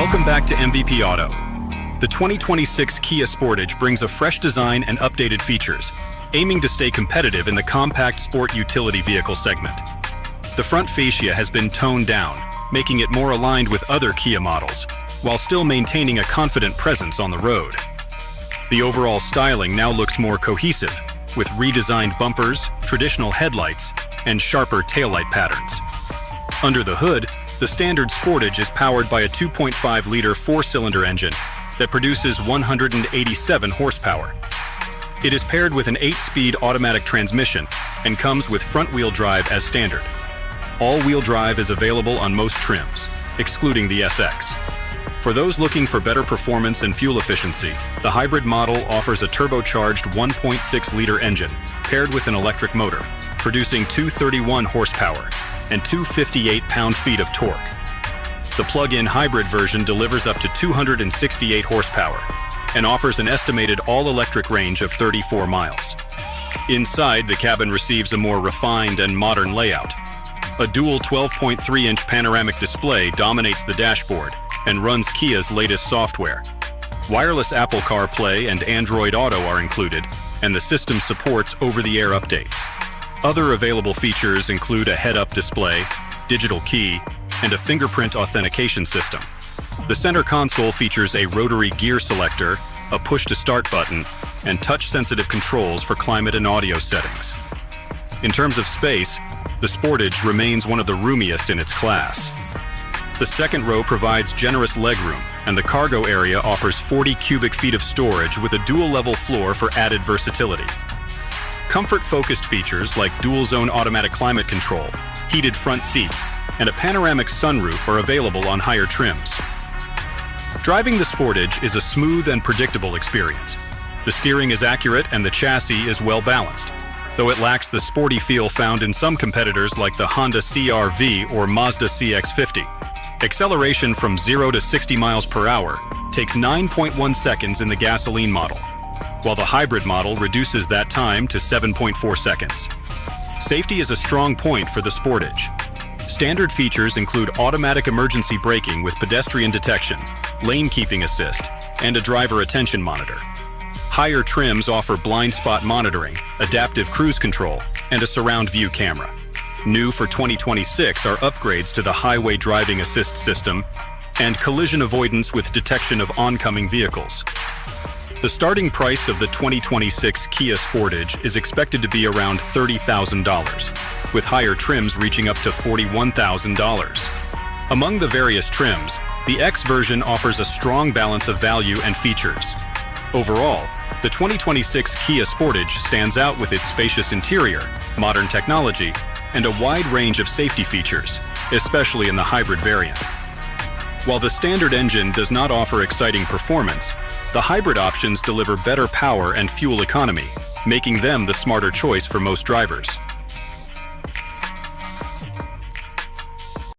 Welcome back to MVP Auto. The 2026 Kia Sportage brings a fresh design and updated features, aiming to stay competitive in the compact sport utility vehicle segment. The front fascia has been toned down, making it more aligned with other Kia models, while still maintaining a confident presence on the road. The overall styling now looks more cohesive, with redesigned bumpers, traditional headlights, and sharper taillight patterns. Under the hood, the standard Sportage is powered by a 2.5-liter four-cylinder engine that produces 187 horsepower. It is paired with an 8-speed automatic transmission and comes with front-wheel drive as standard. All-wheel drive is available on most trims, excluding the SX. For those looking for better performance and fuel efficiency, the hybrid model offers a turbocharged 1.6-liter engine paired with an electric motor, producing 231 horsepower and 258 pound-feet of torque. The plug-in hybrid version delivers up to 268 horsepower and offers an estimated all-electric range of 34 miles. Inside, the cabin receives a more refined and modern layout. A dual 12.3-inch panoramic display dominates the dashboard and runs Kia's latest software. Wireless Apple CarPlay and Android Auto are included, and the system supports over-the-air updates. Other available features include a head-up display, digital key, and a fingerprint authentication system. The center console features a rotary gear selector, a push-to-start button, and touch-sensitive controls for climate and audio settings. In terms of space, the Sportage remains one of the roomiest in its class. The second row provides generous legroom, and the cargo area offers 40 cubic feet of storage with a dual-level floor for added versatility. Comfort-focused features like dual-zone automatic climate control, heated front seats, and a panoramic sunroof are available on higher trims. Driving the Sportage is a smooth and predictable experience. The steering is accurate and the chassis is well-balanced, though it lacks the sporty feel found in some competitors like the Honda CR-V or Mazda CX-50. Acceleration from 0 to 60 miles per hour takes 9.1 seconds in the gasoline model, while the hybrid model reduces that time to 7.4 seconds. Safety is a strong point for the Sportage. Standard features include automatic emergency braking with pedestrian detection, lane keeping assist, and a driver attention monitor. Higher trims offer blind spot monitoring, adaptive cruise control, and a surround view camera. New for 2026 are upgrades to the highway driving assist system and collision avoidance with detection of oncoming vehicles. The starting price of the 2026 Kia Sportage is expected to be around $30,000, with higher trims reaching up to $41,000. Among the various trims, the X version offers a strong balance of value and features. Overall, the 2026 Kia Sportage stands out with its spacious interior, modern technology, and a wide range of safety features, especially in the hybrid variant. While the standard engine does not offer exciting performance, the hybrid options deliver better power and fuel economy, making them the smarter choice for most drivers.